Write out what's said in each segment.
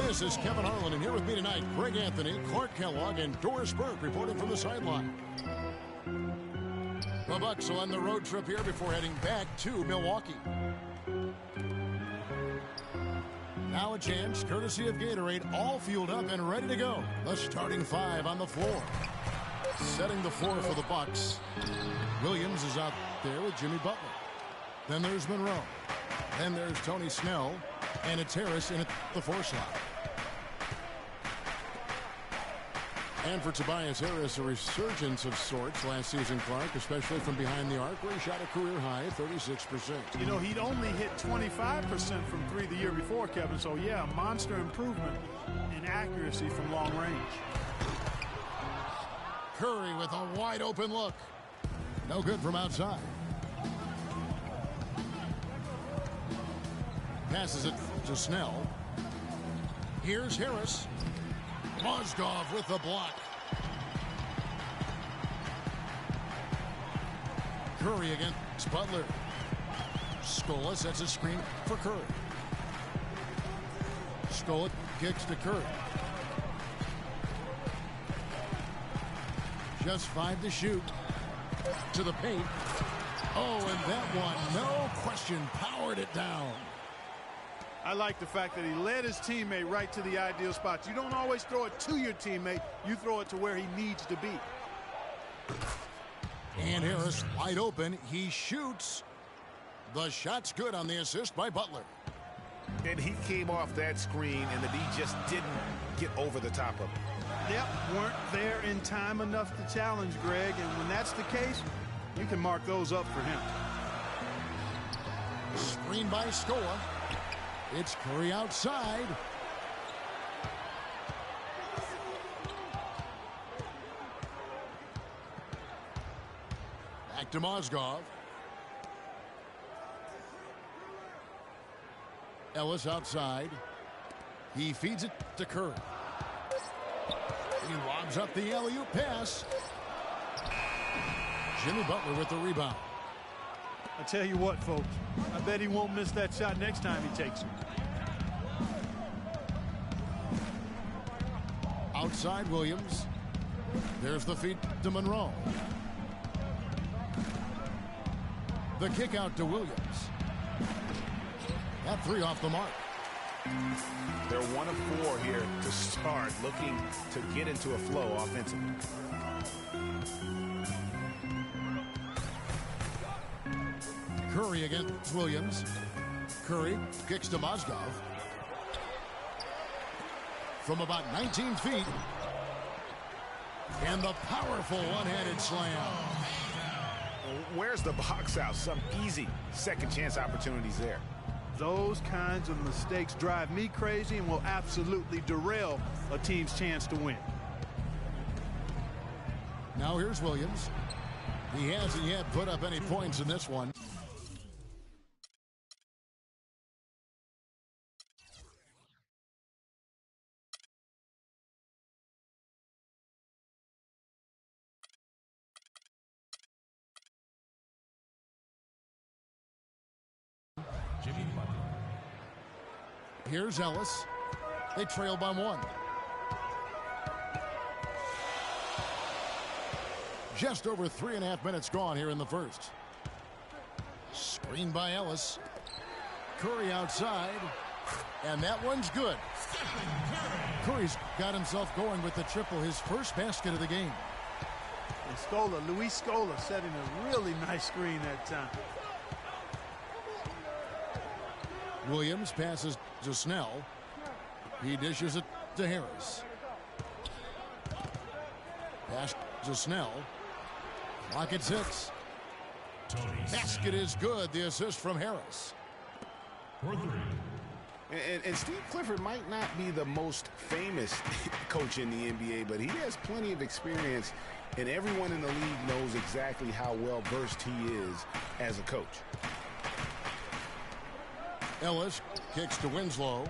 This is Kevin Harlan, and here with me tonight, Greg Anthony, Clark Kellogg, and Doris Burke reporting from the sideline. The Bucks on the road trip here before heading back to Milwaukee. Now a chance, courtesy of Gatorade, all fueled up and ready to go. The starting five on the floor. Setting the floor for the Bucks. Williams is out there with Jimmy Butler. Then there's Monroe. Then there's Tony Snell. And it's Harris in at the 4 slot. And for Tobias Harris, a resurgence of sorts last season, Clark, especially from behind the arc, where he shot a career-high 36%. You know, he'd only hit 25% from 3 the year before, Kevin. So, yeah, monster improvement in accuracy from long range. Curry with a wide-open look. No good from outside. Passes it to Snell. Here's Harris. Mozgov with the block. Curry against Butler. Scola sets a screen for Curry. Scola kicks to Curry. Just 5 to shoot. To the paint. Oh, and that one, no question, powered it down. I like the fact that he led his teammate right to the ideal spots. You don't always throw it to your teammate. You throw it to where he needs to be. And Harris wide open. He shoots. The shot's good on the assist by Butler. And he came off that screen, and the D just didn't get over the top of it. Yep, weren't there in time enough to challenge Greg. And when that's the case, you can mark those up for him. Screen by Scola. It's Curry outside. Back to Mozgov. Ellis outside. He feeds it to Curry. He lobs up the alley-oop pass. Jimmy Butler with the rebound. I tell you what, folks, I bet he won't miss that shot next time he takes it. Outside Williams. There's the feed to Monroe. The kick out to Williams. That 3 off the mark. They're 1 of 4 here to start, looking to get into a flow offensively. Curry against Williams. Curry kicks to Mozgov. From about 19 feet. And the powerful one-handed slam. Where's the box out? Some easy second chance opportunities there. Those kinds of mistakes drive me crazy and will absolutely derail a team's chance to win. Now here's Williams. He hasn't yet put up any points in this one. Here's Ellis. They trail by 1. Just over 3.5 minutes gone here in the first. Screen by Ellis. Curry outside. And that one's good. Curry's got himself going with the triple, his first basket of the game. And Scola, Luis Scola, setting a really nice screen that time. Williams passes to Snell. He dishes it to Harris. Pass to Snell. Clock at 6. Basket is good. The assist from Harris. And Steve Clifford might not be the most famous coach in the NBA, but he has plenty of experience, and everyone in the league knows exactly how well versed he is as a coach. Ellis kicks to Winslow.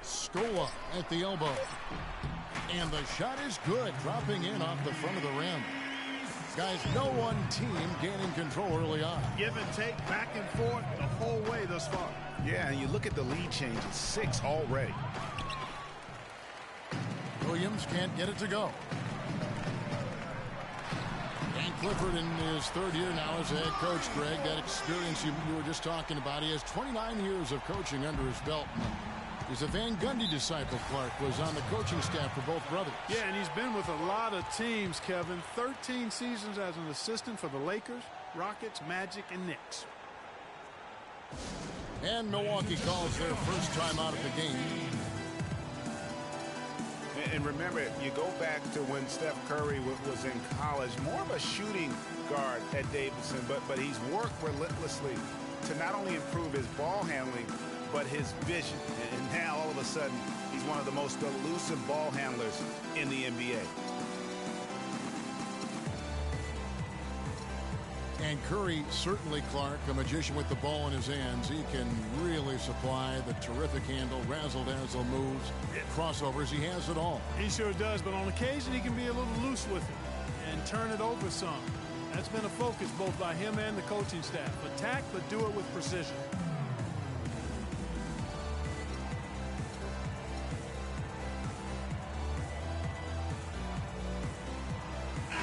Scola at the elbow. And the shot is good, dropping in off the front of the rim. Guys, no one team gaining control early on. Give and take, back and forth the whole way thus far. Yeah, and you look at the lead changes, 6 already. Williams can't get it to go. And Clifford in his 3rd year now as a head coach, Greg. That experience you were just talking about. He has 29 years of coaching under his belt. He's a Van Gundy disciple. Clark was on the coaching staff for both brothers. Yeah, and he's been with a lot of teams, Kevin. 13 seasons as an assistant for the Lakers, Rockets, Magic, and Knicks. And Milwaukee calls their first time out of the game. And remember, you go back to when Steph Curry was in college, more of a shooting guard at Davidson, but he's worked relentlessly to not only improve his ball handling, but his vision. And now, all of a sudden, he's one of the most elusive ball handlers in the NBA. And Curry, certainly, Clark, a magician with the ball in his hands. He can really supply the terrific handle, razzle-dazzle moves, crossovers. He has it all. He sure does, but on occasion he can be a little loose with it and turn it over some. That's been a focus both by him and the coaching staff. Attack, but do it with precision.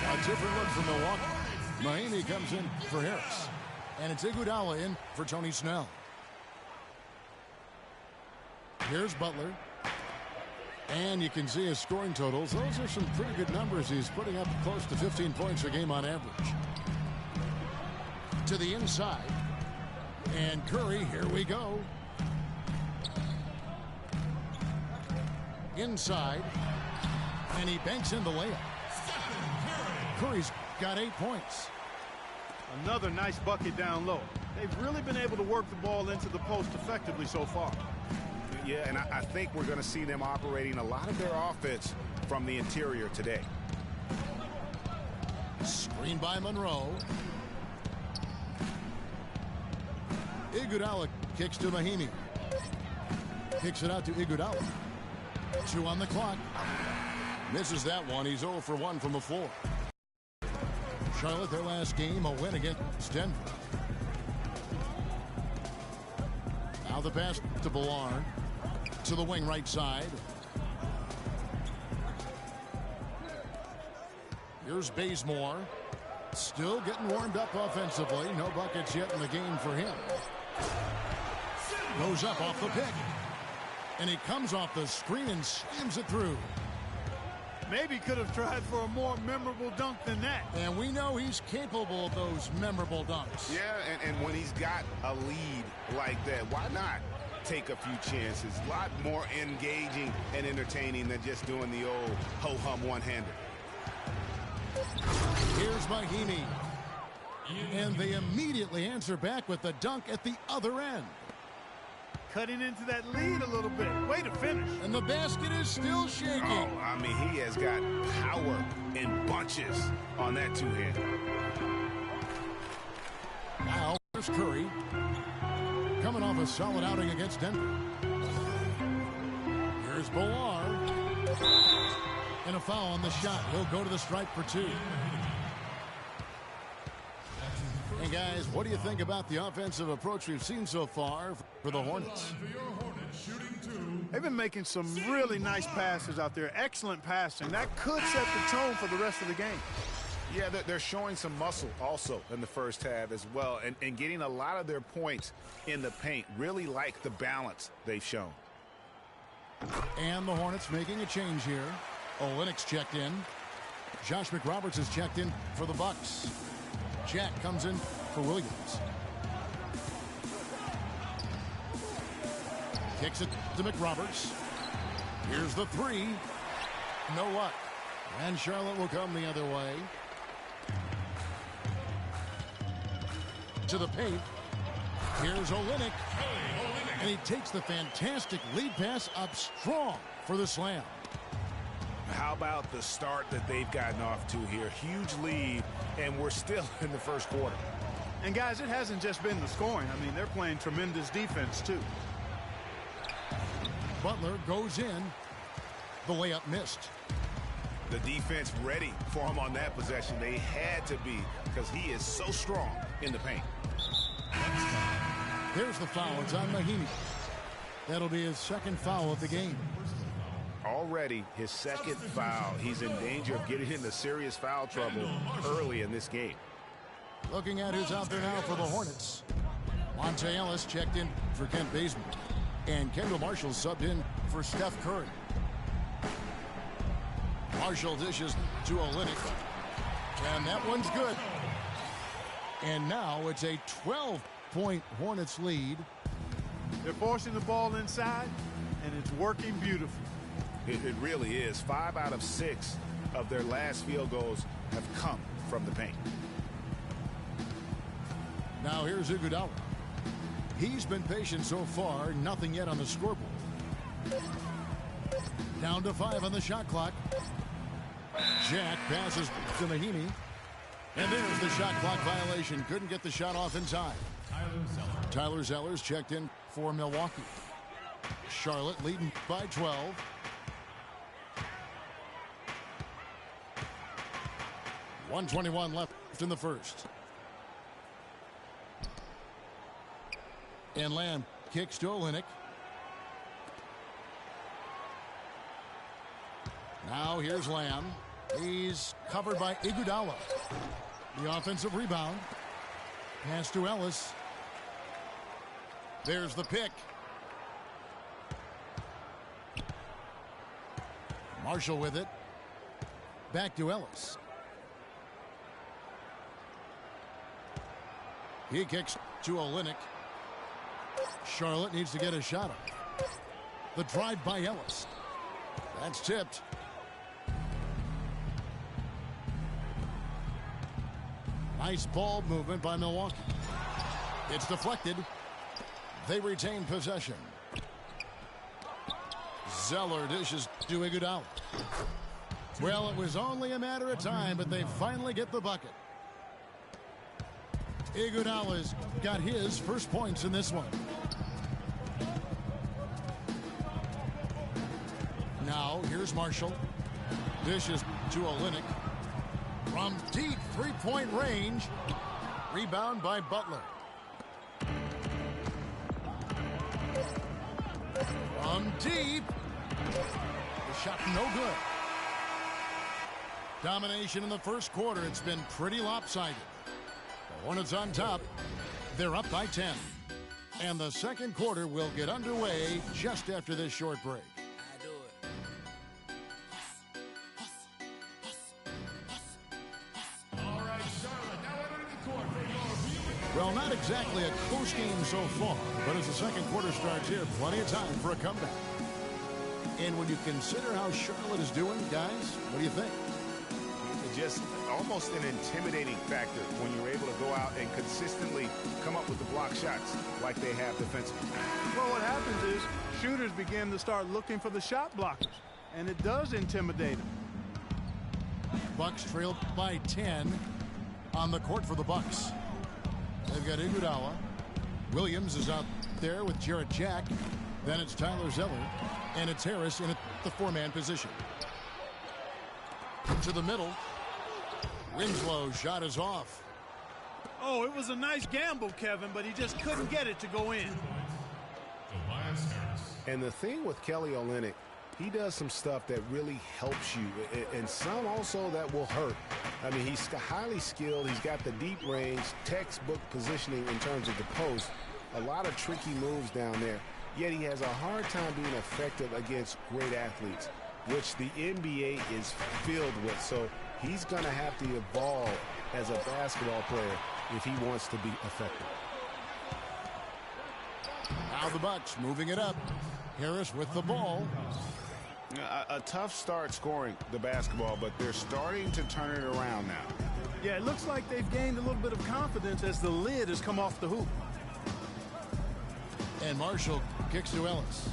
A different look from Milwaukee. Mahinmi comes in for Harris. And it's Iguodala in for Tony Snell. Here's Butler. And you can see his scoring totals. Those are some pretty good numbers. He's putting up close to 15 points a game on average. To the inside. And Curry, here we go. Inside. And he banks in the layup. Curry's got 8 points. Another nice bucket down low. They've really been able to work the ball into the post effectively so far. Yeah, and I think we're going to see them operating a lot of their offense from the interior today. Screen by Monroe. Iguodala kicks to Mahinmi. Kicks it out to Iguodala. 2 on the clock. Misses that one. He's 0 for 1 from the floor. Charlotte, their last game, a win against Denver. Now the pass to Ballard. To the wing right side. Here's Bazemore. Still getting warmed up offensively. No buckets yet in the game for him. Goes up off the pick. And he comes off the screen and slams it through. Maybe could have tried for a more memorable dunk than that. And we know he's capable of those memorable dunks. Yeah, and when he's got a lead like that, why not take a few chances? A lot more engaging and entertaining than just doing the old ho-hum one-hander. Here's Mahinmi. And they immediately answer back with the dunk at the other end. Cutting into that lead a little bit. Way to finish. And the basket is still shaking. Oh, I mean, he has got power in bunches on that two-hand. Now, here's Curry. Coming off a solid outing against Denver. Here's Ballard. And a foul on the shot. He'll go to the stripe for 2. And guys, what do you think about the offensive approach we've seen so far for the Hornets? They've been making some really nice passes out there. Excellent passing. That could set the tone for the rest of the game. Yeah, they're showing some muscle also in the first half as well, and getting a lot of their points in the paint. Really like the balance they've shown. And the Hornets making a change here. Olynyk's checked in. Josh McRoberts is checked in for the Bucks. Jack comes in for Williams. Kicks it to McRoberts. Here's the 3. No luck. And Charlotte will come the other way. To the paint. Here's Olynyk. And he takes the fantastic lead pass up strong for the slam. How about the start that they've gotten off to here? Huge lead, and we're still in the first quarter. And guys, it hasn't just been the scoring. I mean, they're playing tremendous defense too. Butler goes in. The layup missed. The defense ready for him on that possession. They had to be, because he is so strong in the paint. Here's the foul. It's on Mahinmi. That'll be his second foul of the game. Already his second foul. He's in danger of getting into serious foul trouble early in this game. Looking at who's out there now for the Hornets. Monte Ellis checked in for Kent Bazemore. And Kendall Marshall subbed in for Steph Curry. Marshall dishes to Olynyk. And that one's good. And now it's a 12-point Hornets lead. They're forcing the ball inside, and it's working beautifully. It really is. 5 out of 6 of their last field goals have come from the paint. Now here's Iguodala. He's been patient so far. Nothing yet on the scoreboard. Down to 5 on the shot clock. Jack passes to Mahinmi. And there's the shot clock violation. Couldn't get the shot off in time. Tyler Zeller's checked in for Milwaukee. Charlotte leading by 12. .121 left in the first. And Lamb kicks to Olynyk. Now here's Lamb. He's covered by Iguodala. The offensive rebound. Pass to Ellis. There's the pick. Marshall with it. Back to Ellis. He kicks to Olynyk. Charlotte needs to get a shot up. The drive by Ellis. That's tipped. Nice ball movement by Milwaukee. It's deflected. They retain possession. Zeller dishes to Iguodala. Well, it was only a matter of time, but they finally get the bucket. Iguodala's got his first points in this one. Now, here's Marshall. Dishes to Olynyk. From deep three-point range. Rebound by Butler. From deep. The shot no good. Domination in the first quarter. It's been pretty lopsided. The Hornets on top. They're up by 10. And the second quarter will get underway just after this short break. Well, not exactly a close game so far, but as the second quarter starts here, plenty of time for a comeback. And when you consider how Charlotte is doing, guys, what do you think? Just almost an intimidating factor when you're able to go out and consistently come up with the block shots like they have defensively. Well, what happens is shooters begin to start looking for the shot blockers, and it does intimidate them. Bucks trail by 10 on the court for the Bucks. They've got Iguodala. Williams is out there with Jarrett Jack. Then it's Tyler Zeller. And it's Harris in the four-man position. To the middle. Winslow's shot is off. Oh, it was a nice gamble, Kevin, but he just couldn't get it to go in. And the thing with Kelly Olynyk, he does some stuff that really helps you, and some also that will hurt. I mean, he's highly skilled. He's got the deep range, textbook positioning in terms of the post. A lot of tricky moves down there. Yet he has a hard time being effective against great athletes, which the NBA is filled with. So he's going to have to evolve as a basketball player if he wants to be effective. Now the Bucks moving it up. Harris with the ball. A tough start scoring the basketball, but they're starting to turn it around now. Yeah, it looks like they've gained a little bit of confidence as the lid has come off the hoop. And Marshall kicks to Ellis.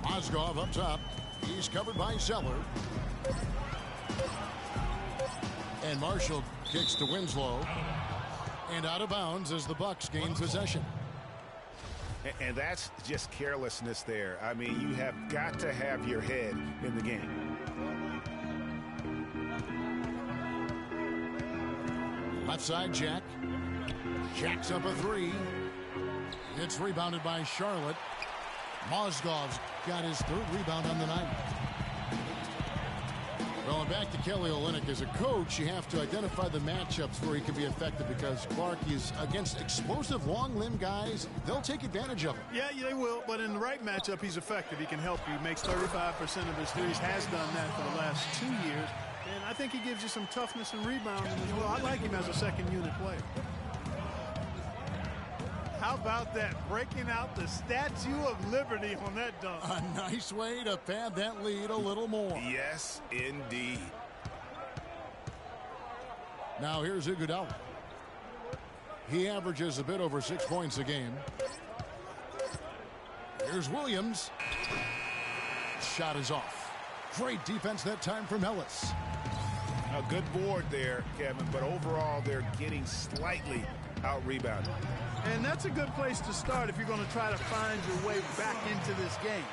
Mozgov up top. He's covered by Zeller. And Marshall kicks to Winslow. And out of bounds as the Bucks gain possession. And that's just carelessness there. I mean, you have got to have your head in the game. Left side, Jack. Jacks up a three. It's rebounded by Charlotte. Mozgov's got his third rebound on the night. Well, and back to Kelly Olynyk. As a coach, you have to identify the matchups where he can be effective, because Clark is against explosive, long-limbed guys. They'll take advantage of him. Yeah, they will, but in the right matchup, he's effective. He can help you. He makes 35% of his threes, has done that for the last 2 years. And I think he gives you some toughness and rebounding as well. I like him as a second-unit player. How about that? Breaking out the Statue of Liberty on that dunk. A nice way to pad that lead a little more. Yes, indeed. Now here's Iguodala. He averages a bit over 6 points a game. Here's Williams. Shot is off. Great defense that time from Ellis. A good board there, Kevin, but overall they're getting slightly out-rebounded. And that's a good place to start if you're going to try to find your way back into this game.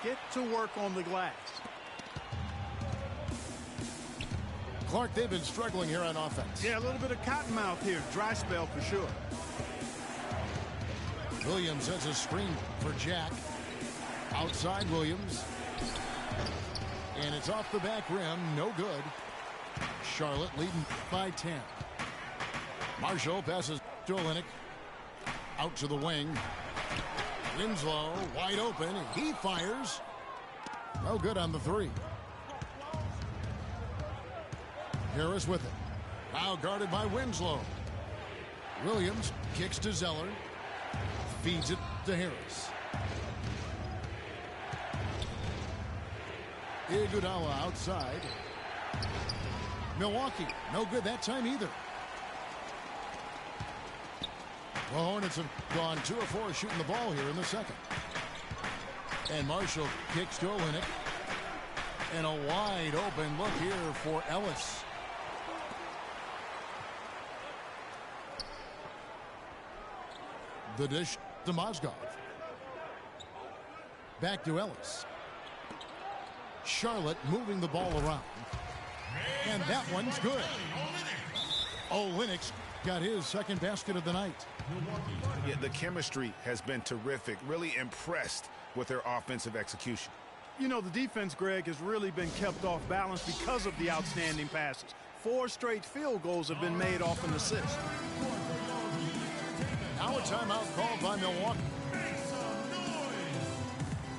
Get to work on the glass. Clark, they've been struggling here on offense. Yeah, a little bit of cottonmouth here. Dry spell for sure. Williams has a screen for Jack. Outside Williams. And it's off the back rim. No good. Charlotte leading by 10. Marshall passes to Olynyk. Out to the wing. Winslow wide open. He fires. No good on the three. Harris with it. Now guarded by Winslow. Williams kicks to Zeller. Feeds it to Harris. Iguodala outside. Milwaukee, no good that time either. The Hornets have gone 2 of 4 shooting the ball here in the second. And Marshall kicks to Olynyk. And a wide open look here for Ellis. The dish to Mozgov. Back to Ellis. Charlotte moving the ball around. And that one's good. Olynyk's got his second basket of the night. Yeah, the chemistry has been terrific. Really impressed with their offensive execution. You know, the defense, Greg, has really been kept off balance because of the outstanding passes. 4 straight field goals have been made off an assist. Now a timeout called by Milwaukee.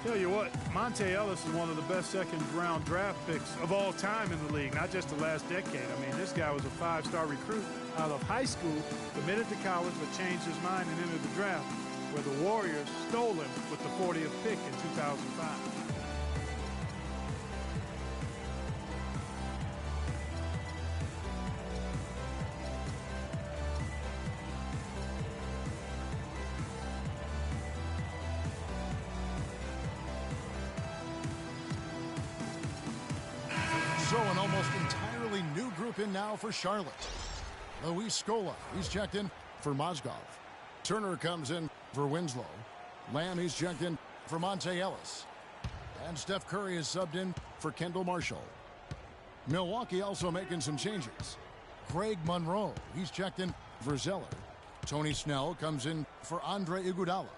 Tell you what, Monte Ellis is one of the best second-round draft picks of all time in the league, not just the last decade. I mean, this guy was a 5-star recruit out of high school, committed to college, but changed his mind and entered the draft, where the Warriors stole him with the 40th pick in 2005. So an almost entirely new group in now for Charlotte. Luis Scola, he's checked in for Mozgov. Turner comes in for Winslow. Lamb, he's checked in for Monte Ellis. And Steph Curry is subbed in for Kendall Marshall. Milwaukee also making some changes. Greg Monroe, he's checked in for Zeller. Tony Snell comes in for Andre Iguodala.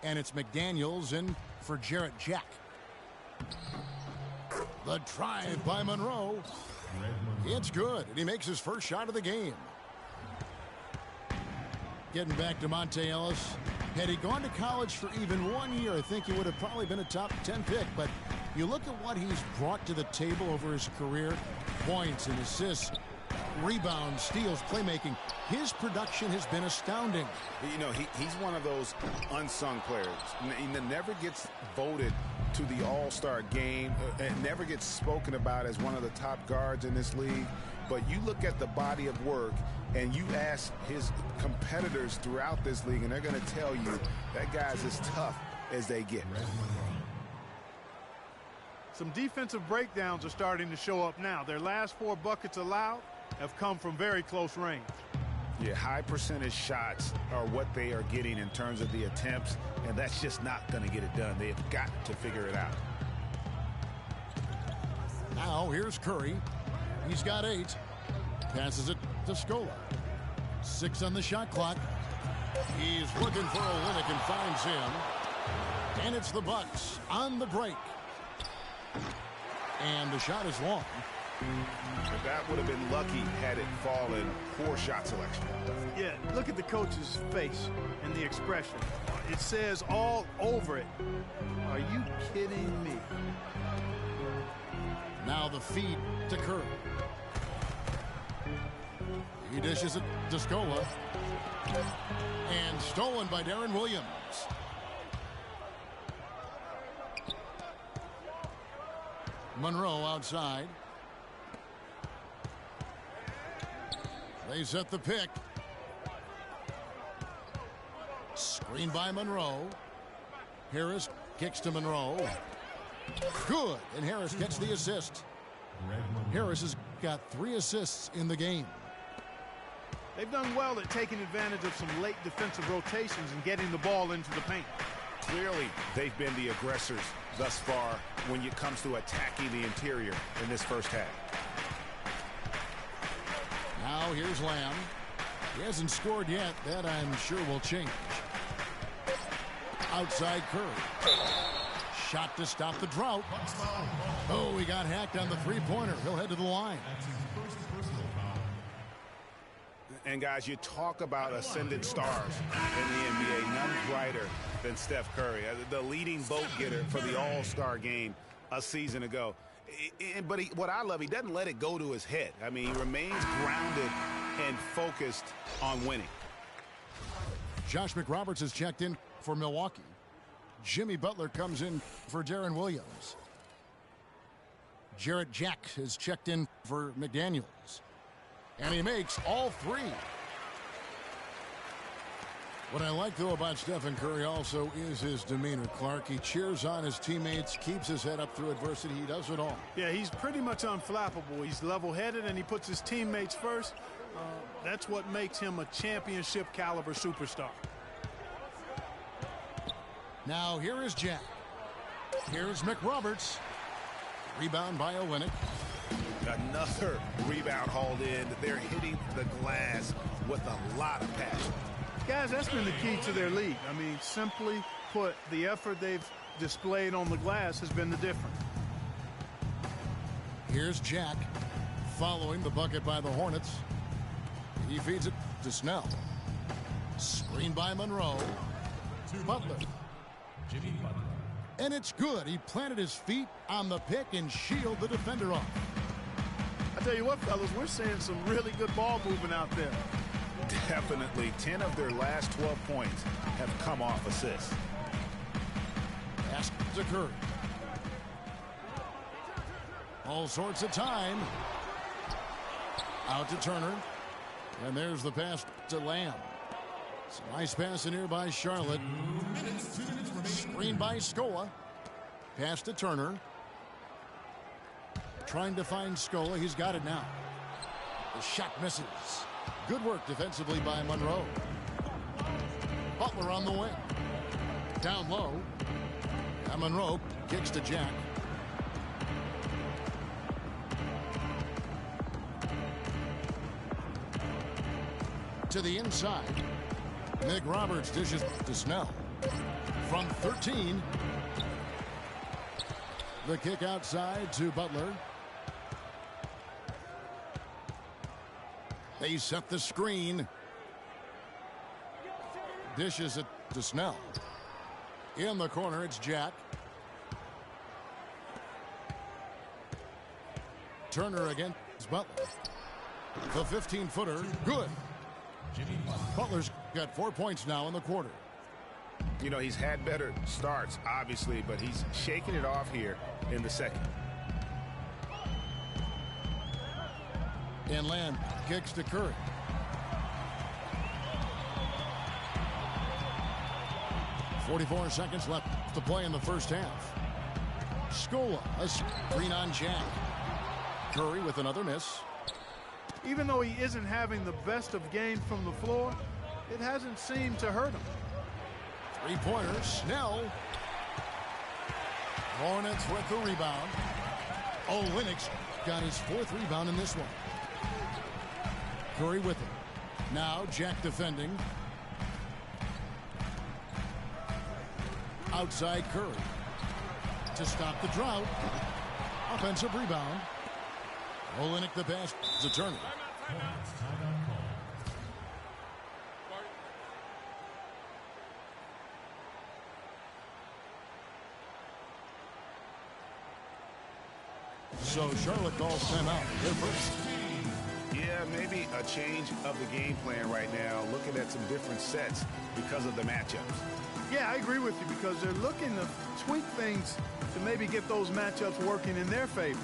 And it's McDaniels in for Jarrett Jack. The drive by Monroe. It's good, and he makes his first shot of the game. Getting back to Monte Ellis. Had he gone to college for even 1 year, I think he would have probably been a top 10 pick. But you look at what he's brought to the table over his career. Points and assists, rebounds, steals, playmaking. His production has been astounding. You know, he's one of those unsung players. He never gets voted to the All-Star game, and never gets spoken about as one of the top guards in this league. But you look at the body of work, and you ask his competitors throughout this league, and they're going to tell you that guy's as tough as they get. Some defensive breakdowns are starting to show up now. Their last 4 buckets allowed have come from very close range. Yeah, high percentage shots are what they are getting in terms of the attempts, and that's just not going to get it done. They have got to figure it out. Now here's Curry. He's got 8. Passes it to Scola. 6 on the shot clock. He's looking for Olynyk and finds him. And it's the Bucks on the break. And the shot is long. But that would have been lucky had it fallen. Poor shot selection. Yeah, look at the coach's face and the expression. It says all over it. Are you kidding me? Now the feed to Curry. He dishes it to Scola. And stolen by Darren Williams. Monroe outside. They set the pick. Screen by Monroe. Harris kicks to Monroe. Good. And Harris gets the assist. Harris has got 3 assists in the game. They've done well at taking advantage of some late defensive rotations and getting the ball into the paint. Clearly, they've been the aggressors thus far when it comes to attacking the interior in this first half. Now here's Lamb. He hasn't scored yet. That I'm sure will change. Outside Curry. Shot to stop the drought. Oh, he got hacked on the three-pointer. He'll head to the line. And guys, you talk about ascendant stars in the NBA. None brighter than Steph Curry, the leading vote getter for the All-Star game a season ago. But what I love, he doesn't let it go to his head. I mean, he remains grounded and focused on winning. Josh McRoberts has checked in for Milwaukee. Jimmy Butler comes in for Darren Williams. Jarrett Jack has checked in for McDaniels. And he makes all 3. What I like, though, about Stephen Curry also is his demeanor, Clark. He cheers on his teammates, keeps his head up through adversity. He does it all. Yeah, he's pretty much unflappable. He's level-headed, and he puts his teammates first. That's what makes him a championship-caliber superstar. Now here is Jack. Here's McRoberts. Rebound by Olynyk. Another rebound hauled in. They're hitting the glass with a lot of passion. Guys, that's been the key to their league. I mean, simply put, the effort they've displayed on the glass has been the difference. Here's Jack following the bucket by the Hornets. He feeds it to Snell. Screen by Monroe. Butler. And it's good. He planted his feet on the pick and shielded the defender off. I tell you what, fellas, we're seeing some really good ball movement out there. Definitely. 10 of their last 12 points have come off assists. Pass to Curry. All sorts of time. Out to Turner. And there's the pass to Lamb. It's a nice pass in here by Charlotte. Screen by Scola. Pass to Turner. Trying to find Scola. He's got it now. The shot misses. Good work defensively by Monroe. Butler on the wing. Down low. And Monroe kicks to Jack. To the inside. McRoberts dishes to Snell. From 13. The kick outside to Butler. They set the screen. Dishes it to Snell. In the corner, it's Jack. Turner against Butler. The 15-footer, good. Butler's got 4 points now in the quarter. You know, he's had better starts, obviously, but he's shaking it off here in the second. And Lamb kicks to Curry. .44 seconds left to play in the first half. Scola, a screen on Jack. Curry with another miss. Even though he isn't having the best of games from the floor, it hasn't seemed to hurt him. Three-pointer, Snell. Hornets with the rebound. Olynyk got his fourth rebound in this one. Curry with him. Now Jack defending. Outside Curry. To stop the drought. Offensive rebound. Olynyk the pass. It's a turner. So Charlotte calls timeout. They're first. Yeah, maybe a change of the game plan right now, looking at some different sets because of the matchups. Yeah, I agree with you because they're looking to tweak things to maybe get those matchups working in their favor.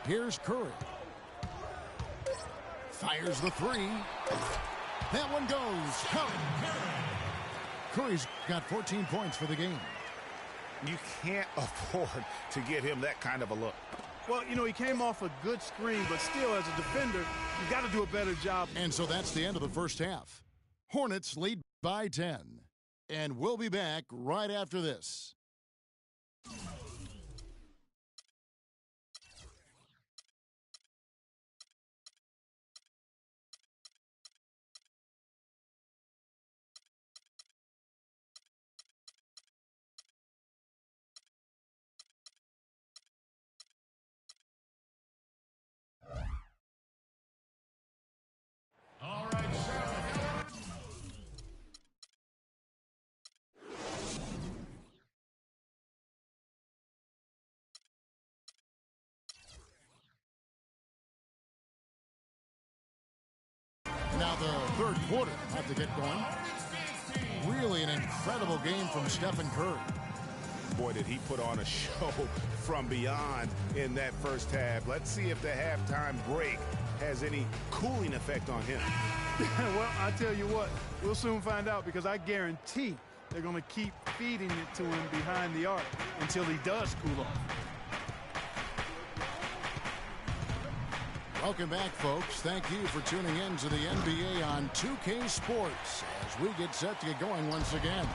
Here's Curry. Fires the three. That one goes. Curry. Curry's got 14 points for the game. You can't afford to get him that kind of a look. Well, you know, he came off a good screen, but still, as a defender, you got to do a better job. And so that's the end of the first half. Hornets lead by 10. And we'll be back right after this. All right, Charlotte. Now the third quarter about to get going. Really an incredible game from Stephen Curry. Boy, did he put on a show from beyond in that first half. Let's see if the halftime break has any cooling effect on him. Well, I tell you what, we'll soon find out because I guarantee they're going to keep feeding it to him behind the arc until he does cool off. Welcome back, folks. Thank you for tuning in to the NBA on 2K Sports as we get set to get going once again.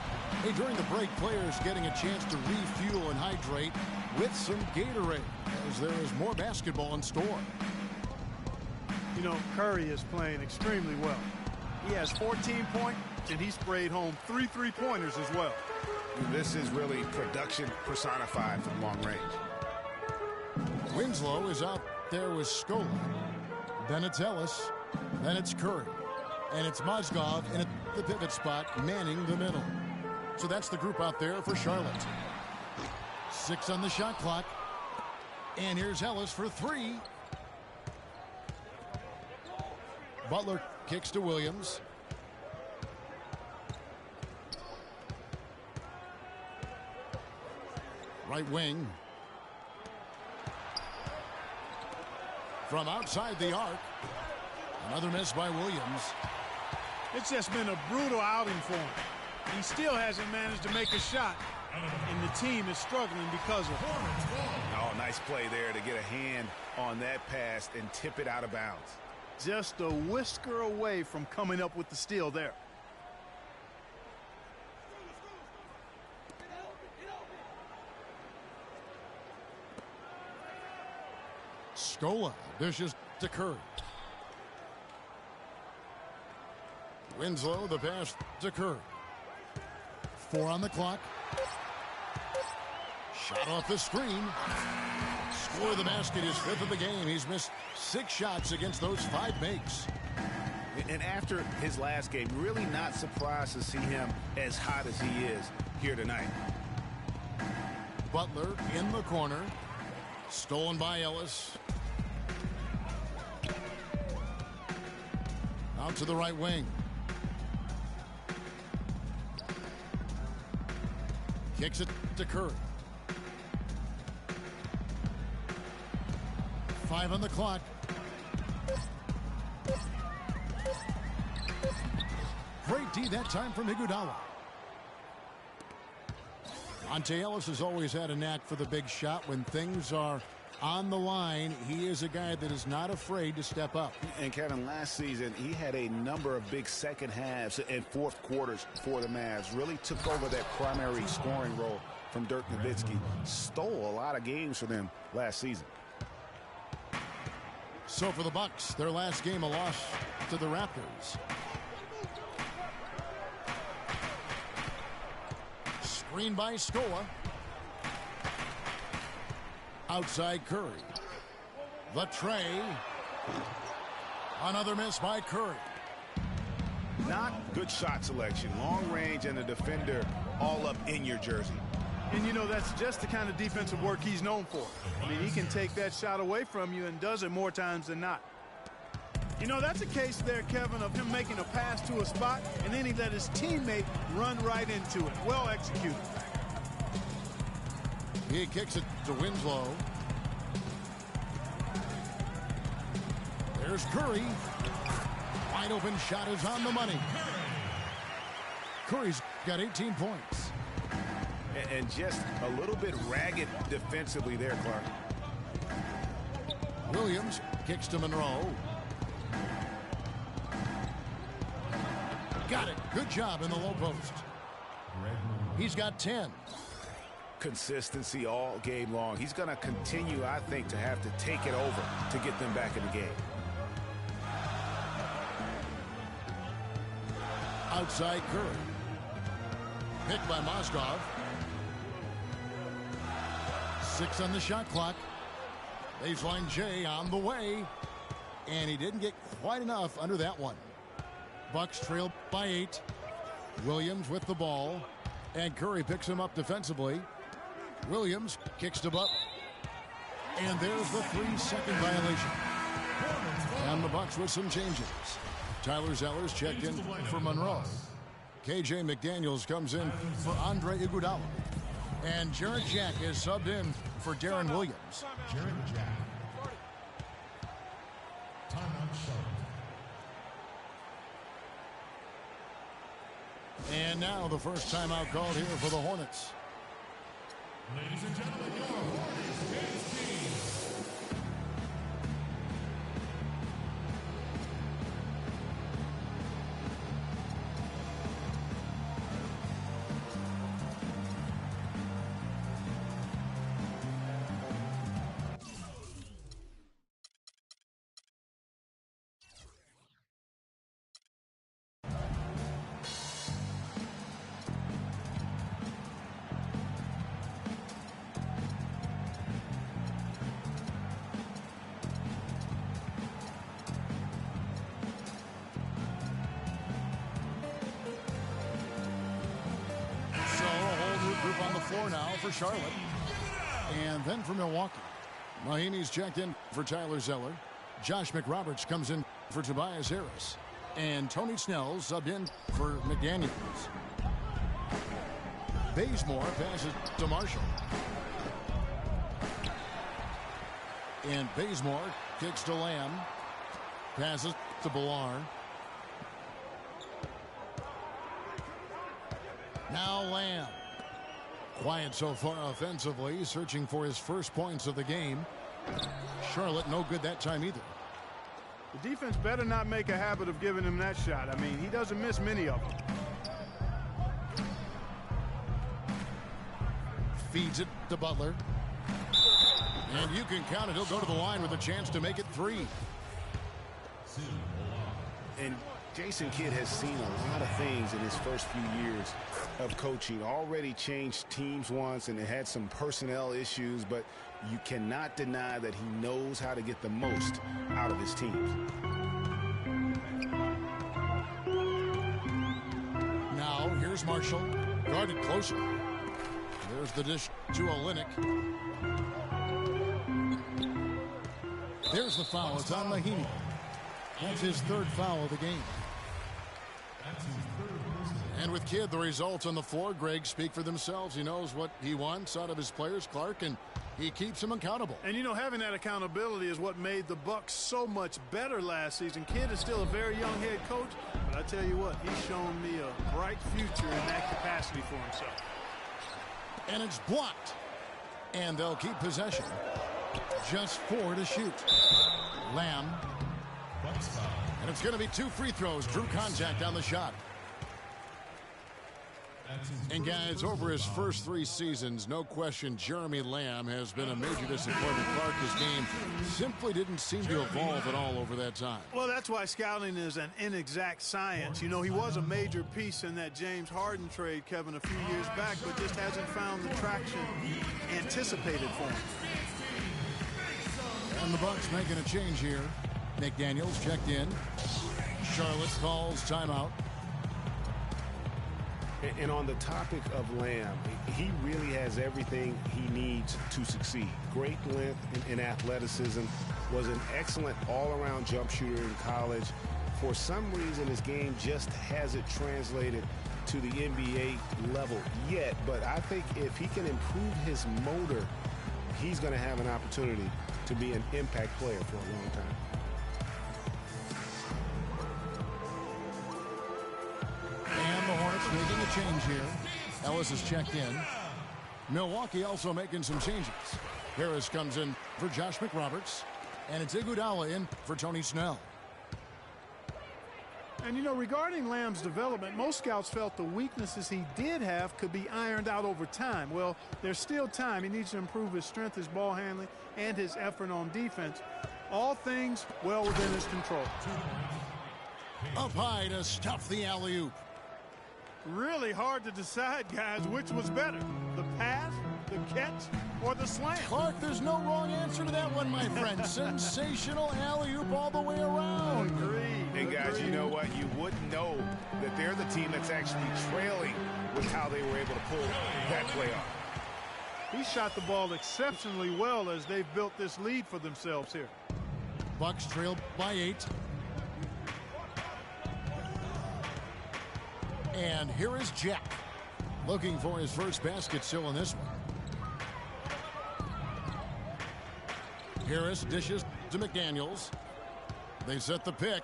Hey, during the break, players getting a chance to refuel and hydrate with some Gatorade as there is more basketball in store. You know, Curry is playing extremely well. He has 14 points, and he sprayed home 3 3-pointers as well. This is really production personified from long range. Winslow is out there with Scola. Then it's Ellis. Then it's Curry. And it's Mozgov in the pivot spot, manning the middle. So that's the group out there for Charlotte. 6 on the shot clock. And here's Ellis for 3. Butler kicks to Williams. Right wing. From outside the arc. Another miss by Williams. It's just been a brutal outing for him. He still hasn't managed to make a shot, and the team is struggling because of it. Oh, nice play there to get a hand on that pass and tip it out of bounds. Just a whisker away from coming up with the steal there. Scola dishes to Curry. Winslow, the pass to Curry. 4 on the clock. Shot off the screen. Score the basket, his 5th of the game. He's missed 6 shots against those 5 makes. And after his last game, really not surprised to see him as hot as he is here tonight. Butler in the corner. Stolen by Ellis. Out to the right wing. Kicks it to Curry. 5 on the clock. Great D that time from Iguodala. Monte Ellis has always had a knack for the big shot. When things are on the line, he is a guy that is not afraid to step up. And Kevin, last season, he had a number of big second halves and fourth quarters for the Mavs. Really took over that primary scoring role from Dirk Nowitzki. Stole a lot of games for them last season. So for the Bucks, their last game, a loss to the Raptors. Screen by Scola. Outside Curry. The tray. Another miss by Curry. Not good shot selection. Long range and a defender all up in your jersey. And, you know, that's just the kind of defensive work he's known for. I mean, he can take that shot away from you and does it more times than not. You know, that's a case there, Kevin, of him making a pass to a spot, and then he let his teammate run right into it. Well executed. He kicks it to Winslow. There's Curry. Wide open shot is on the money. Curry's got 18 points. And just a little bit ragged defensively there, Clark. Williams kicks to Monroe. Got it. Good job in the low post. He's got 10. Consistency all game long. He's going to continue, I think, to have to take it over to get them back in the game. Outside Curry. Picked by Moskov. 6 on the shot clock. Baseline J on the way. And he didn't get quite enough under that one. Bucks trail by 8. Williams with the ball. And Curry picks him up defensively. Williams kicks to Buck. And there's the 3-second violation. And the Bucks with some changes. Tyler Zeller's checked in for Monroe. KJ McDaniels comes in for Andre Iguodala. And Jarrett Jack is subbed in for Darren Williams. Jarrett Jack. Timeout Charlotte. And now the first timeout called here for the Hornets. Ladies and gentlemen, your Hornets Games team. Floor now for Charlotte. And then for Milwaukee. Mahinmi's checked in for Tyler Zeller. Josh McRoberts comes in for Tobias Harris. And Tony Snell subbed in for McDaniels. Bazemore passes to Marshall. And Bazemore kicks to Lamb. Passes to Billar. Now Lamb. Quiet so far offensively, searching for his first points of the game. Charlotte no good that time either. The defense better not make a habit of giving him that shot. I mean, he doesn't miss many of them. Feeds it to Butler. And you can count it. He'll go to the line with a chance to make it 3. And Jason Kidd has seen a lot of things in his first few years of coaching. Already changed teams once and it had some personnel issues, but you cannot deny that he knows how to get the most out of his teams. Now here's Marshall, guarded closer. There's the dish to Olynyk. There's the foul. It's on Mahinmi. That's his 3rd foul of the game. And with Kidd, the results on the floor, Greg, speak for themselves. He knows what he wants out of his players, Clark, and He keeps him accountable. And, you know, having that accountability is what made the Bucks so much better last season. Kidd is still a very young head coach, but I tell you what, he's shown me a bright future in that capacity for himself. And it's blocked. And they'll keep possession. Just 4 to shoot. Lamb. And it's going to be 2 free throws. Drew contact on the shot. And guys, over his first 3 seasons, no question Jeremy Lamb has been a major disappointment. Clark, his game simply didn't seem to evolve at all over that time. Well, that's why scouting is an inexact science. You know, he was a major piece in that James Harden trade, Kevin, a few years back, but just hasn't found the traction anticipated for him. And the Bucks making a change here. McDaniels checked in. Charlotte calls timeout. And on the topic of Lamb, he really has everything he needs to succeed. Great length and athleticism, was an excellent all-around jump shooter in college. For some reason, his game just hasn't translated to the NBA level yet. But I think if he can improve his motor, he's going to have an opportunity to be an impact player for a long time. And the Hornets making a change here. Ellis is checked in. Milwaukee also making some changes. Harris comes in for Josh McRoberts. And it's Iguodala in for Tony Snell. And, you know, regarding Lamb's development, most scouts felt the weaknesses he did have could be ironed out over time. Well, there's still time. He needs to improve his strength, his ball handling, and his effort on defense. All things well within his control. Up high to stuff the alley-oop. Really hard to decide, guys, which was better, the pass, the catch, or the slam. Clark, there's no wrong answer to that one, my friend. Sensational alley-oop all the way around. Agreed. And guys, you know what? You wouldn't know that they're the team that's actually trailing with how they were able to pull that play off. He shot the ball exceptionally well as they've built this lead for themselves here. Bucks trail by 8. And here is Jack, looking for his first basket still in this one. Harris dishes to McDaniels. They set the pick.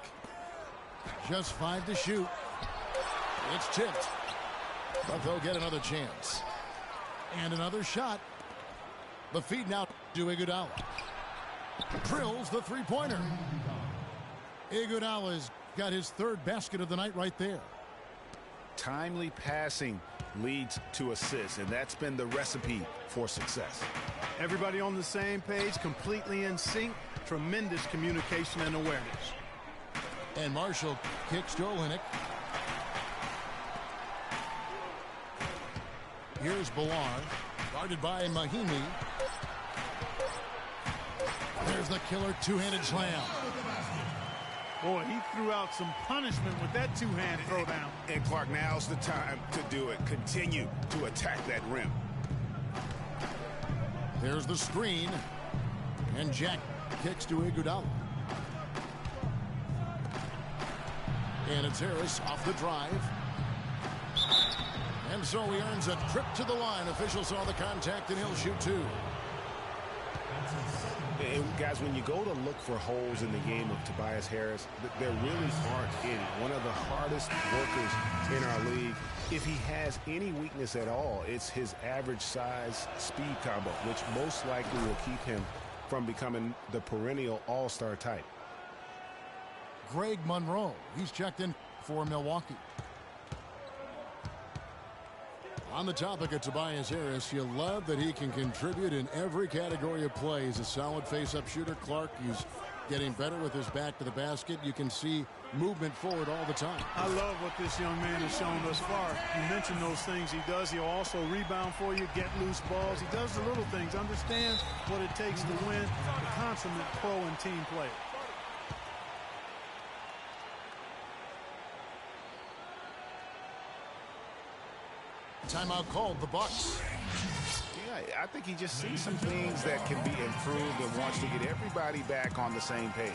Just 5 to shoot. It's tipped. But they'll get another chance. And another shot. The feed now to Iguodala. Drills the three-pointer. Iguodala's got his 3rd basket of the night right there. Timely passing leads to assists, and that's been the recipe for success. Everybody on the same page, completely in sync. Tremendous communication and awareness. And Marshall kicks to Olynyk. Here's Bilal, guarded by Mahimi. There's the killer two-handed slam. Boy, he threw out some punishment with that two-hand throwdown. And Clark, now's the time to do it. Continue to attack that rim. There's the screen. And Jack kicks to Iguodala. And it's Harris off the drive. And so he earns a trip to the line. Officials saw the contact, and he'll shoot 2. And guys, when you go to look for holes in the game of Tobias Harris, there really aren't any. One of the hardest workers in our league. If he has any weakness at all, it's his average size speed combo, which most likely will keep him from becoming the perennial all-star type. Greg Monroe, he's checked in for Milwaukee. On the topic of Tobias Harris, you love that he can contribute in every category of play. He's a solid face-up shooter. Clark, he's getting better with his back to the basket. You can see movement forward all the time. I love what this young man has shown thus far. You mentioned those things he does. He'll also rebound for you, get loose balls. He does the little things, understands what it takes to win, the consummate pro and team player. Timeout called, the Bucks. Yeah, I think he just sees some things that can be improved and wants to get everybody back on the same page.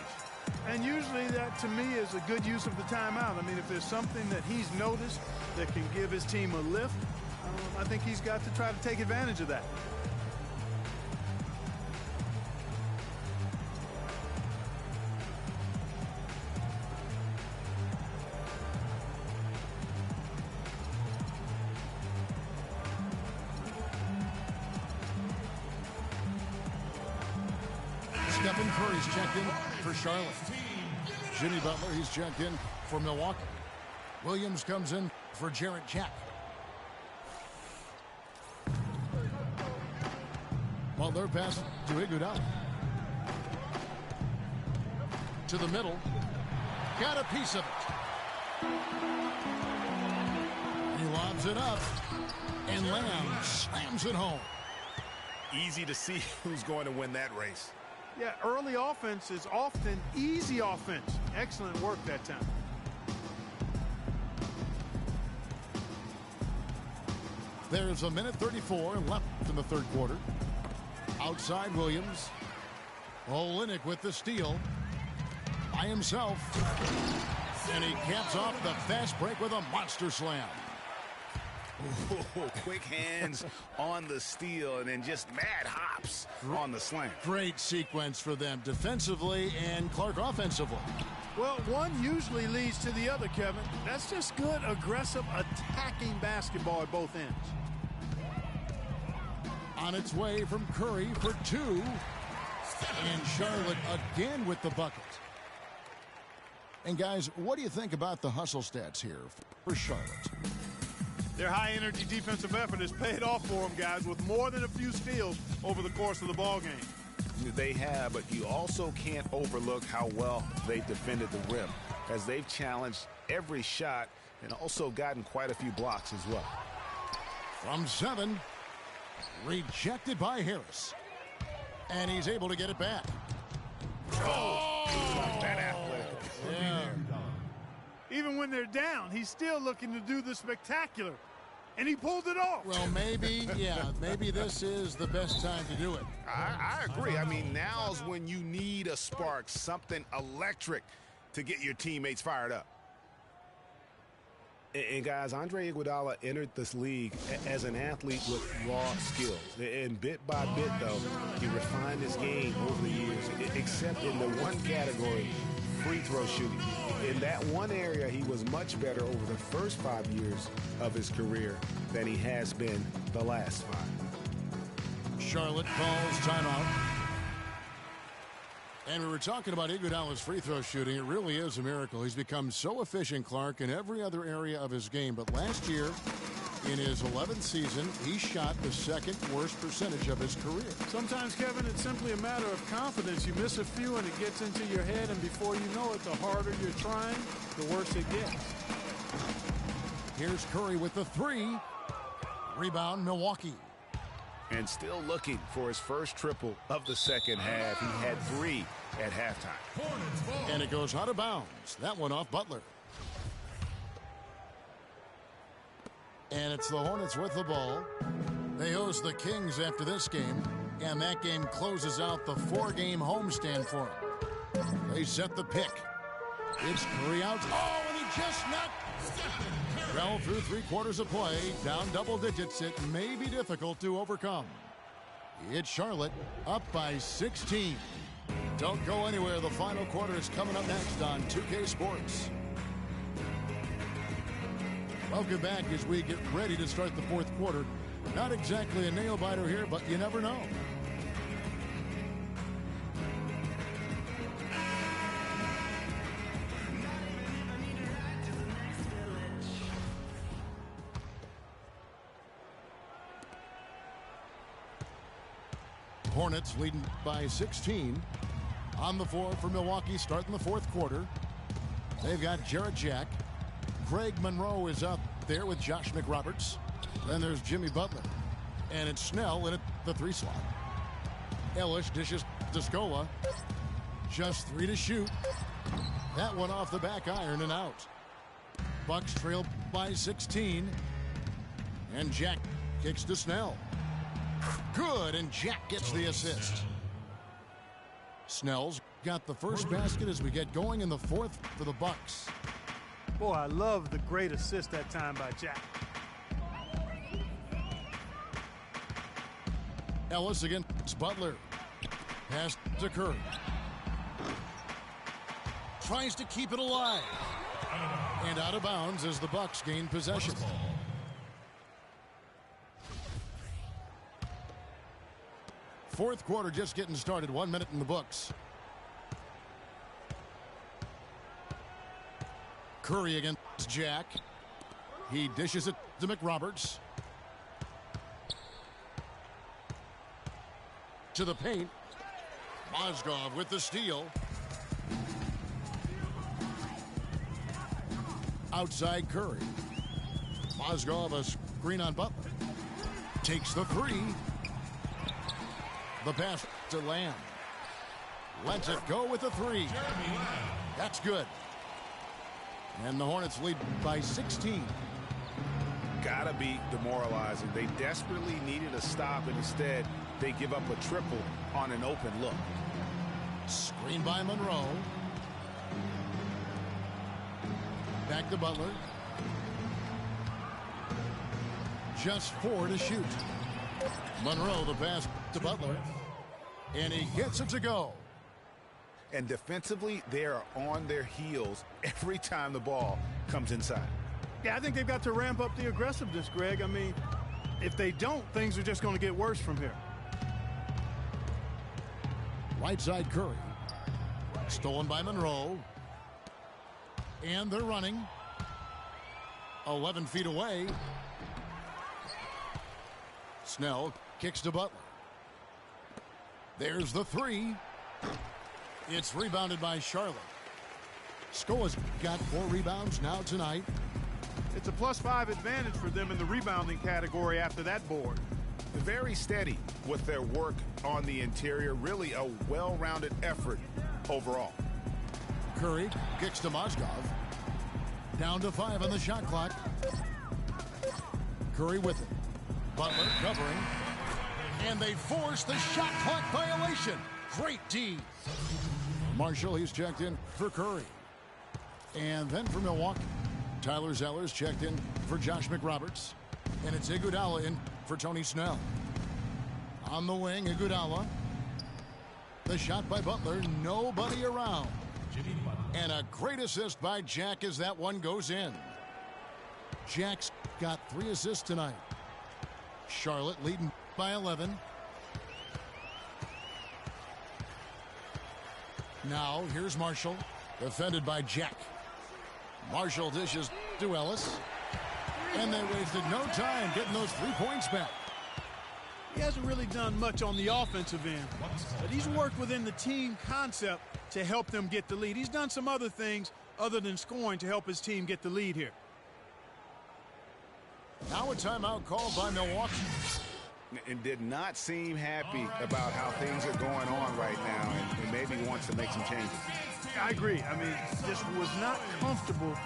And usually that, to me, is a good use of the timeout. I mean, if there's something that he's noticed that can give his team a lift, I think he's got to try to take advantage of that. Stephen Curry's checked in for Charlotte. Jimmy Butler, he's checked in for Milwaukee. Williams comes in for Jarrett Jack. Butler passes to Iguodala. To the middle. Got a piece of it. He lobs it up. And Lamb slams it home. Easy to see who's going to win that race. Yeah, early offense is often easy offense. Excellent work that time. There's a minute 34 left in the third quarter. Outside Williams. Olynyk with the steal. By himself. And he caps off the fast break with a monster slam. Ooh, quick hands on the steal and then just mad hops on the slam. Great sequence for them defensively and Clark offensively. Well, one usually leads to the other, Kevin. That's just good, aggressive, attacking basketball at both ends. On its way from Curry for two. And Charlotte again with the bucket. And guys, what do you think about the hustle stats here for Charlotte? Their high-energy defensive effort has paid off for them, guys, with more than a few steals over the course of the ballgame. They have, but you also can't overlook how well they defended the rim, as they've challenged every shot and also gotten quite a few blocks as well. From 7, rejected by Harris. And he's able to get it back. Oh! That athletic. Yeah. Even when they're down, he's still looking to do the spectacular. And he pulled it off. Well, maybe this is the best time to do it. I agree. I mean, now's when you need a spark, something electric to get your teammates fired up. And guys, Andre Iguodala entered this league as an athlete with raw skills. And bit by bit, though, he refined his game over the years, except in the one category, free throw shooting. In that one area, he was much better over the first 5 years of his career than he has been the last 5. Charlotte calls timeout. And we were talking about Iguodala's free throw shooting. It really is a miracle. He's become so efficient, Clark, in every other area of his game. But last year, in his 11th season, he shot the second worst percentage of his career. Sometimes, Kevin, it's simply a matter of confidence. You miss a few and it gets into your head, and before you know it, the harder you're trying, the worse it gets. Here's Curry with the 3. Rebound, Milwaukee. And still looking for his first triple of the second half. He had 3 at halftime. And it goes out of bounds. That one off Butler. And it's the Hornets with the ball. They host the Kings after this game. And that game closes out the 4-game homestand for them. They set the pick. It's Curry out. Oh, and he just knocked. Well, through 3 quarters of play, down double digits, it may be difficult to overcome. It's Charlotte up by 16. Don't go anywhere. The final quarter is coming up next on 2K Sports. Welcome back as we get ready to start the 4th quarter. Not exactly a nail-biter here, but you never know. Hornets leading by 16. On the floor for Milwaukee starting the 4th quarter. They've got Jarrett Jack. Greg Monroe is out there with Josh McRoberts. Then there's Jimmy Butler. And it's Snell in at the 3 slot. Ellis dishes to Scola. Just 3 to shoot. That one off the back iron and out. Bucks trail by 16. And Jack kicks to Snell. Good, and Jack gets the assist. Snell's got the first basket as we get going in the 4th for the Bucks. Boy, I love the great assist that time by Jack. Ellis against Butler. Pass to Curry. Tries to keep it alive. And out of bounds as the Bucks gain possession. Fourth quarter just getting started. 1 minute in the books. Curry against Jack. He dishes it to McRoberts. To the paint. Mozgov with the steal. Outside Curry. Mozgov a screen on Butler. Takes the three. The pass to Lamb. Lets it go with the three. That's good. And the Hornets lead by 16. Gotta be demoralizing. They desperately needed a stop, and instead they give up a triple on an open look. Screen by Monroe. Back to Butler. Just 4 to shoot. Monroe the pass to Butler. And he gets it to go. And defensively, they are on their heels every time the ball comes inside. Yeah, I think they've got to ramp up the aggressiveness, Greg. I mean, if they don't, things are just going to get worse from here. Right side Curry. Stolen by Monroe. And they're running. 11 feet away. Snell kicks to Butler. There's the three. It's rebounded by Charlotte. Scoa's got 4 rebounds now tonight. It's a +5 advantage for them in the rebounding category after that board. Very steady with their work on the interior. Really a well-rounded effort overall. Curry kicks to Mozgov. Down to 5 on the shot clock. Curry with it. Butler covering. And they force the shot clock violation. Great D. Marshall, he's checked in for Curry. And then for Milwaukee, Tyler Zeller's checked in for Josh McRoberts. And it's Iguodala in for Tony Snell. On the wing, Iguodala. The shot by Butler, nobody around. And a great assist by Jack as that one goes in. Jack's got 3 assists tonight. Charlotte leading by 11. Now, here's Marshall, defended by Jack. Marshall dishes to Ellis. And they wasted no time getting those 3 points back. He hasn't really done much on the offensive end, but he's worked within the team concept to help them get the lead. He's done some other things other than scoring to help his team get the lead here. Now a timeout called by Milwaukee. And did not seem happy about how things are going on right now, and maybe wants to make some changes. I agree. I mean, just was not comfortable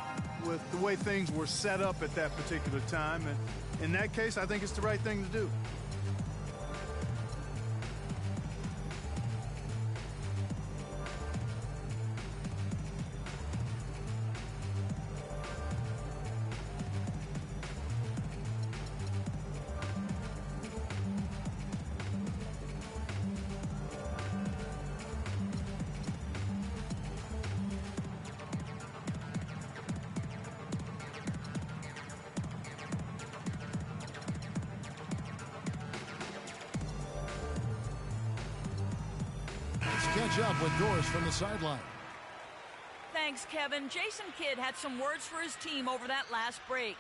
with the way things were set up at that particular time. And in that case, I think it's the right thing to do. Catch up with Doris from the sideline. Thanks, Kevin. Jason Kidd had some words for his team over that last break.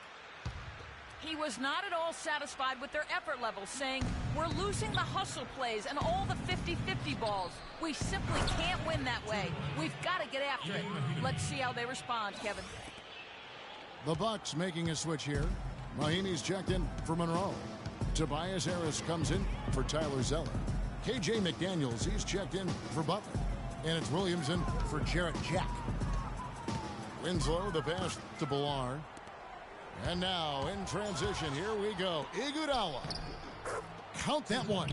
He was not at all satisfied with their effort level, saying, "We're losing the hustle plays and all the 50-50 balls. We simply can't win that way. We've got to get after it." Let's see how they respond, Kevin. The Bucks making a switch here. Mahinmi's checked in for Monroe. Tobias Harris comes in for Tyler Zeller. KJ McDaniels, he's checked in for Butler. And it's Williamson for Jarrett Jack. Winslow, the pass to Billar. And now, in transition, here we go. Iguodala. Count that one.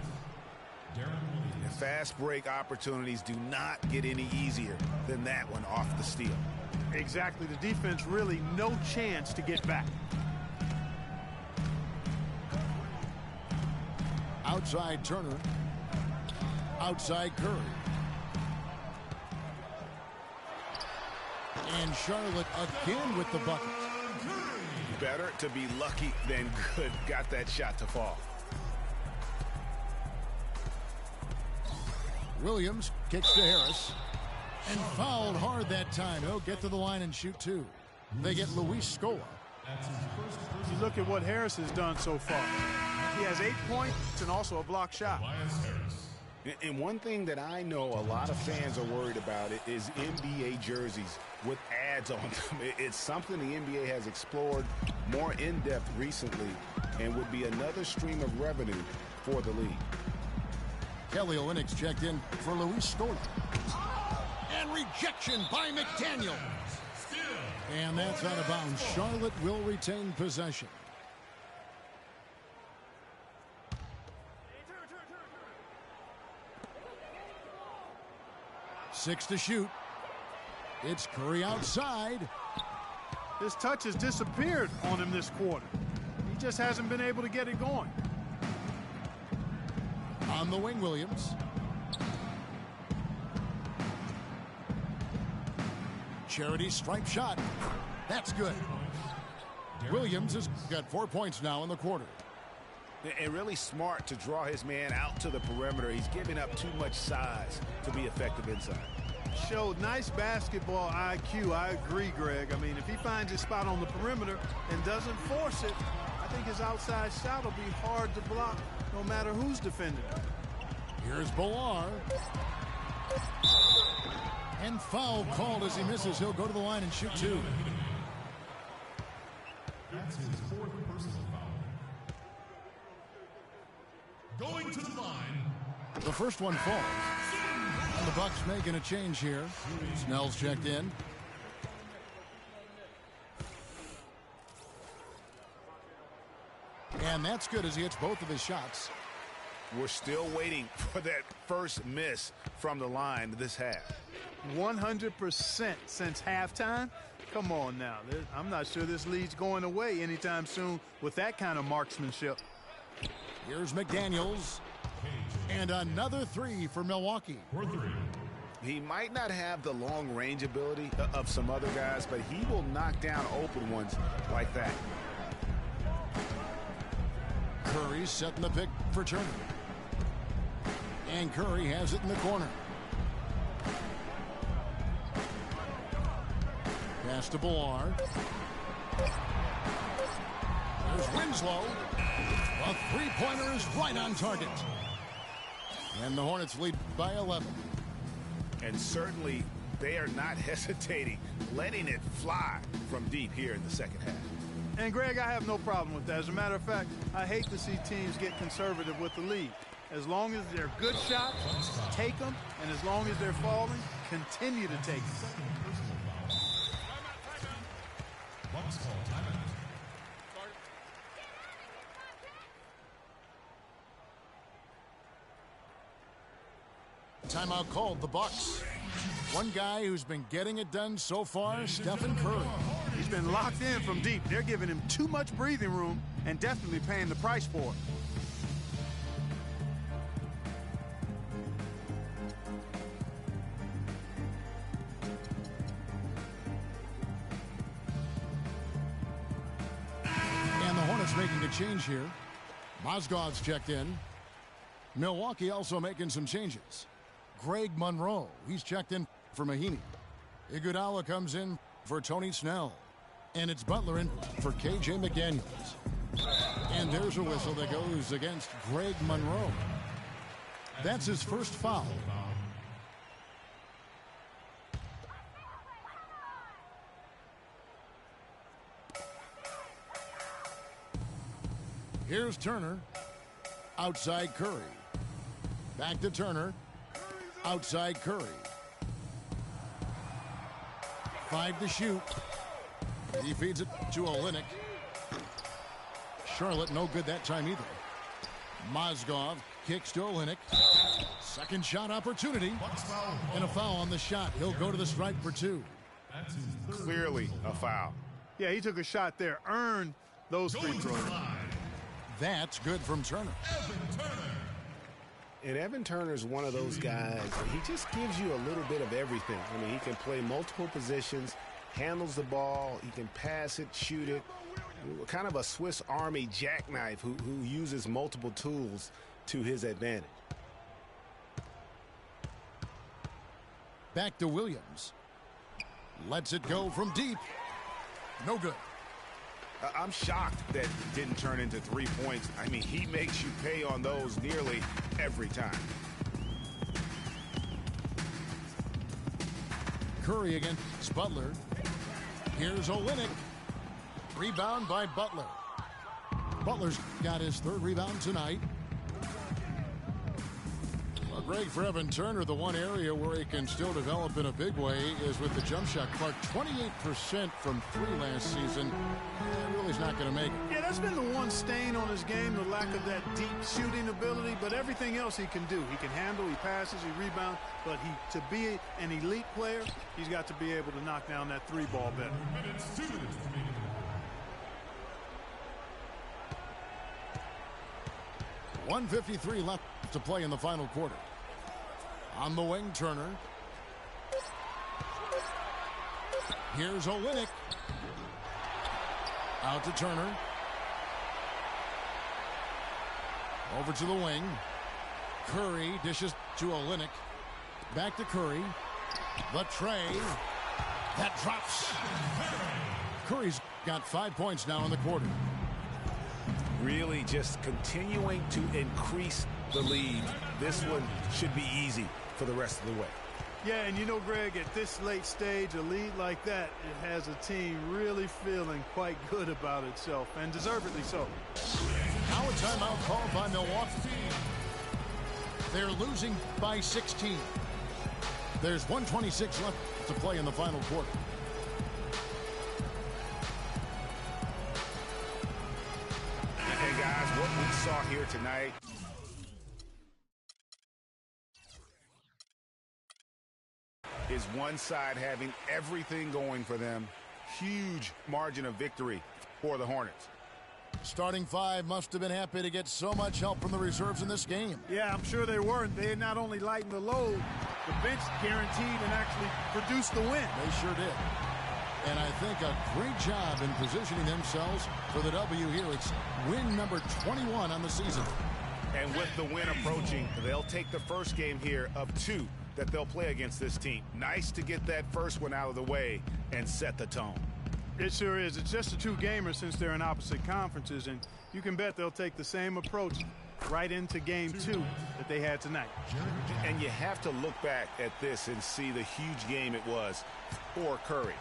Fast break opportunities do not get any easier than that one off the steal. Exactly. The defense really no chance to get back. Outside Turner. Outside Curry. And Charlotte again with the bucket. Better to be lucky than good. Got that shot to fall. Williams kicks to Harris. And fouled hard that time. He'll get to the line and shoot two. They get Luis Scola. You look at what Harris has done so far. He has 8 points and also a block shot. And one thing that I know a lot of fans are worried about is NBA jerseys with ads on them. It's something the NBA has explored more in-depth recently and would be another stream of revenue for the league. Kelly Olynyk's checked in for Luis Scola. And rejection by McDaniel. And that's out of bounds. Charlotte will retain possession. Six to shoot. It's Curry outside. His touch has disappeared on him this quarter. He just hasn't been able to get it going. On the wing, Williams. Charity stripe shot. That's good. Williams has got 4 points now in the quarter. And really smart to draw his man out to the perimeter. He's giving up too much size to be effective inside. Showed nice basketball IQ. I agree, Greg. I mean, if he finds his spot on the perimeter and doesn't force it, I think his outside shot will be hard to block no matter who's defending him. Here's Bolar. And foul called as he misses. He'll go to the line and shoot two. That's his fourth personal foul. Going to the line. The first one falls. And the Bucks making a change here. Snell's checked in. And that's good as he hits both of his shots. We're still waiting for that first miss from the line this half. 100% since halftime. Come on now. I'm not sure this lead's going away anytime soon with that kind of marksmanship. Here's McDaniels. And another three for Milwaukee. He might not have the long range ability of some other guys, but he will knock down open ones like that. Curry setting the pick for Turner. And Curry has it in the corner. Pass to Bolar. There's Winslow. A three-pointer is right on target. And the Hornets lead by 11. And certainly they are not hesitating, letting it fly from deep here in the second half. And, Greg, I have no problem with that. As a matter of fact, I hate to see teams get conservative with the lead. As long as they're good shots, take them. And as long as they're falling, continue to take them. Timeout called the Bucks. One guy who's been getting it done so far, Stephen Curry. He's been locked in from deep. They're giving him too much breathing room and definitely paying the price for it. And the Hornets making a change here. Mozgov's checked in. Milwaukee also making some changes. Greg Monroe, he's checked in for Mahinmi. Iguodala comes in for Tony Snell. And it's Butler in for KJ McDaniels. And there's a whistle that goes against Greg Monroe. That's his first foul. Here's Turner. Outside Curry. Back to Turner. Outside Curry. 5 to shoot. He feeds it to Olynykh. Charlotte no good that time either. Mozgov kicks to Olynykh. Second shot opportunity. And a foul on the shot. He'll go to the stripe for two. Clearly a foul. Yeah, he took a shot there. Earned those free throws. That's good from Turner. And Evan Turner's one of those guys, he just gives you a little bit of everything. I mean, he can play multiple positions, handles the ball, he can pass it, shoot it. Kind of a Swiss Army jackknife who uses multiple tools to his advantage. Back to Williams. Lets it go from deep. No good. I'm shocked that it didn't turn into 3 points. I mean, he makes you pay on those nearly every time. Curry against Butler. Here's Olynyk. Rebound by Butler. Butler's got his 3rd rebound tonight. Well, Greg, for Evan Turner, the one area where he can still develop in a big way is with the jump shot. Clark, 28% from 3 last season. Really is not going to make it. Yeah, that's been the one stain on his game, the lack of that deep shooting ability, but everything else he can do. He can handle, he passes, he rebounds, but to be an elite player, he's got to be able to knock down that 3-ball better. 1:53 left to play in the final quarter. On the wing, Turner. Here's Olynyk. Out to Turner. Over to the wing. Curry dishes to Olynyk. Back to Curry. The tray. That drops. Curry's got 5 points now in the quarter. Really just continuing to increase the lead. This one should be easy for the rest of the way. Yeah, and you know, Greg, at this late stage, a lead like that, it has a team really feeling quite good about itself, and deservedly so. Now a timeout called by Milwaukee. They're losing by 16. There's 1:26 left to play in the final quarter. Hey, guys, what we saw here tonight is one side having everything going for them. Huge margin of victory for the Hornets. Starting 5 must have been happy to get so much help from the reserves in this game. Yeah, I'm sure they were. They had not only lightened the load, the bench guaranteed and actually produced the win. They sure did. And I think a great job in positioning themselves for the W here. It's win number 21 on the season. And with the win approaching, they'll take the first game here of 2 that they'll play against this team. Nice to get that first one out of the way and set the tone. It sure is. It's just a 2-gamer since they're in opposite conferences, and you can bet they'll take the same approach right into game 2 that they had tonight. And you have to look back at this and see the huge game it was for Curry.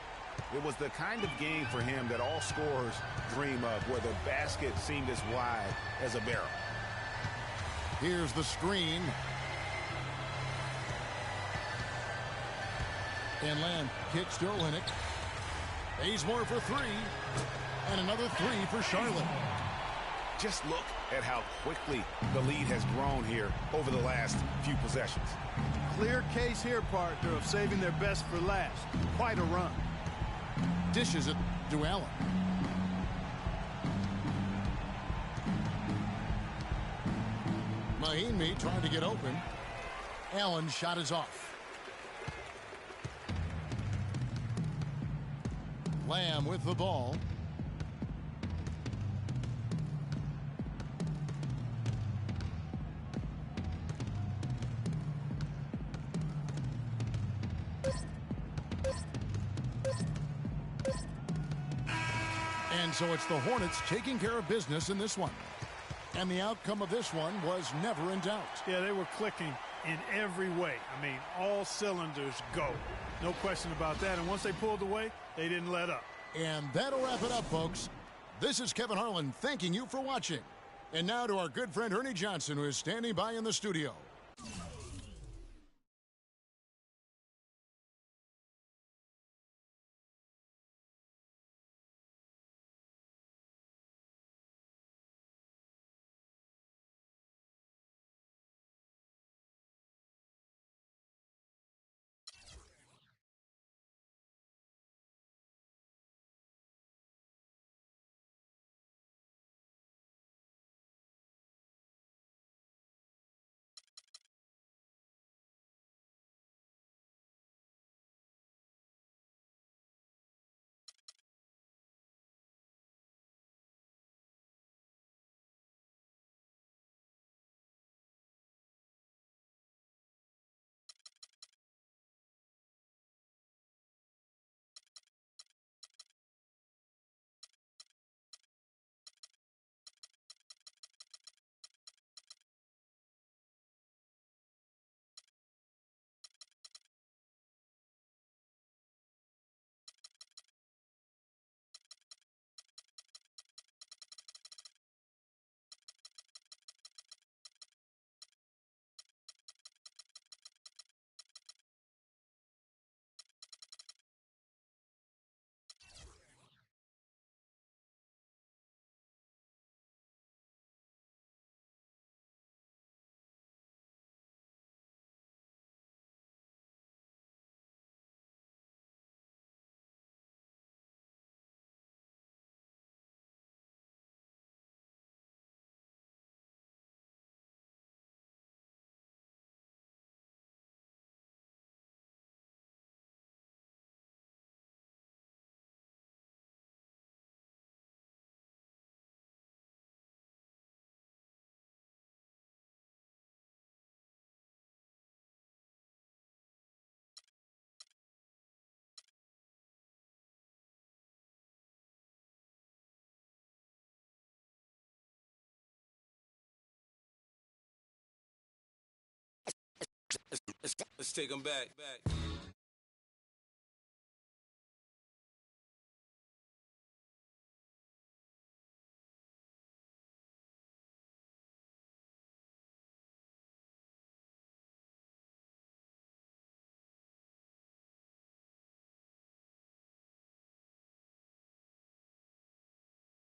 It was the kind of game for him that all scorers dream of, where the basket seemed as wide as a barrel. Here's the screen. And Lamb kicks to Olynyk. Bazemore for 3. And another 3 for Charlotte. Just look at how quickly the lead has grown here over the last few possessions. Clear case here, partner, of saving their best for last. Quite a run. Dishes it to Allen. Mahinmi trying to get open. Allen's shot is off. Lamb with the ball. And so it's the Hornets taking care of business in this one. And the outcome of this one was never in doubt. Yeah, they were clicking in every way. I mean, all cylinders go. No question about that. And once they pulled away, they didn't let up. And that'll wrap it up, folks. This is Kevin Harlan thanking you for watching. And now to our good friend Ernie Johnson, who is standing by in the studio. Let's take them back.